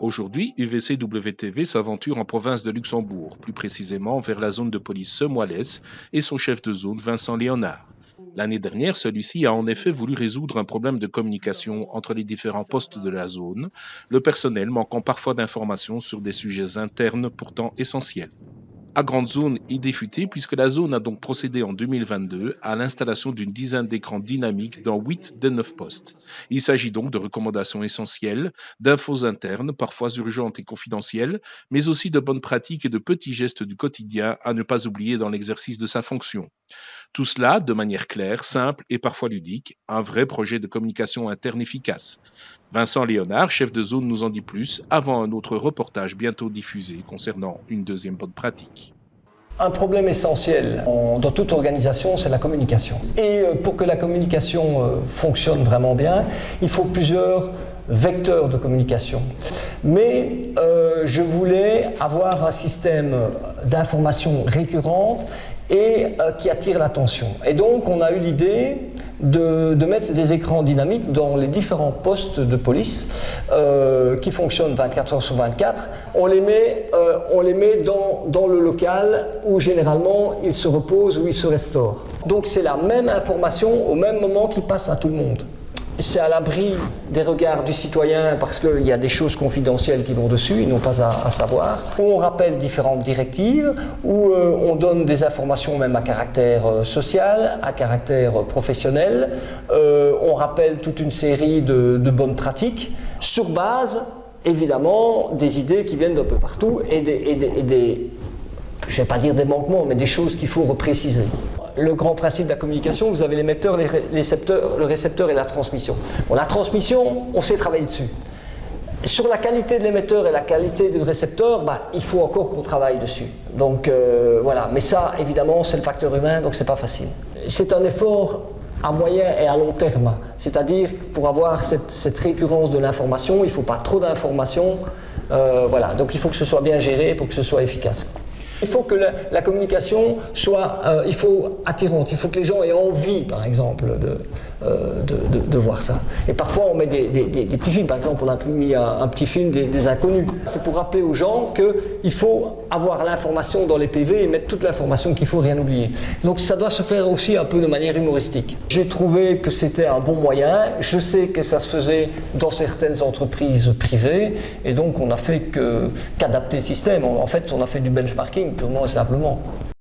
Aujourd'hui, UVC-WTV s'aventure en province de Luxembourg, plus précisément vers la zone de police Semoilès et son chef de zone Vincent Léonard. L'année dernière, celui-ci a en effet voulu résoudre un problème de communication entre les différents postes de la zone, le personnel manquant parfois d'informations sur des sujets internes pourtant essentiels. À grande zone idée futée, puisque la zone a donc procédé en 2022 à l'installation d'une dizaine d'écrans dynamiques dans 8 des 9 postes. Il s'agit donc de recommandations essentielles, d'infos internes, parfois urgentes et confidentielles, mais aussi de bonnes pratiques et de petits gestes du quotidien à ne pas oublier dans l'exercice de sa fonction. Tout cela de manière claire, simple et parfois ludique, un vrai projet de communication interne efficace. Vincent Léonard, chef de zone, nous en dit plus avant un autre reportage bientôt diffusé concernant une deuxième bonne pratique. Un problème essentiel dans toute organisation, c'est la communication. Et pour que la communication fonctionne vraiment bien, il faut plusieurs vecteurs de communication. Mais je voulais avoir un système d'information récurrente et qui attire l'attention. Et donc on a eu l'idée de mettre des écrans dynamiques dans les différents postes de police qui fonctionnent 24 heures sur 24. On les met dans le local où généralement ils se reposent, où ils se restaurent. Donc c'est la même information au même moment qui passe à tout le monde. C'est à l'abri des regards du citoyen parce qu'il y a des choses confidentielles qui vont dessus, ils n'ont pas à savoir. Où on rappelle différentes directives, où on donne des informations même à caractère social, à caractère professionnel. On rappelle toute une série de bonnes pratiques sur base, évidemment, des idées qui viennent d'un peu partout et des je ne vais pas dire des manquements, mais des choses qu'il faut repréciser. Le grand principe de la communication, vous avez l'émetteur, le récepteur et la transmission. Bon, la transmission, on sait travailler dessus. Sur la qualité de l'émetteur et la qualité du récepteur, il faut encore qu'on travaille dessus. Donc voilà, mais ça, évidemment, c'est le facteur humain, donc c'est pas facile. C'est un effort à moyen et à long terme. C'est-à-dire, pour avoir cette récurrence de l'information, il ne faut pas trop d'informations. Voilà, donc il faut que ce soit bien géré pour que ce soit efficace. Il faut que la communication soit attirante, il faut que les gens aient envie, par exemple, de voir ça. Et parfois, on met des petits films, par exemple, on a mis un petit film des inconnus. C'est pour rappeler aux gens qu'il faut avoir l'information dans les PV et mettre toute l'information qu'il faut, rien oublier. Donc ça doit se faire aussi un peu de manière humoristique. J'ai trouvé que c'était un bon moyen, je sais que ça se faisait dans certaines entreprises privées, et donc on n'a fait qu'adapter le système. En fait, on a fait du benchmarking, purement et simplement.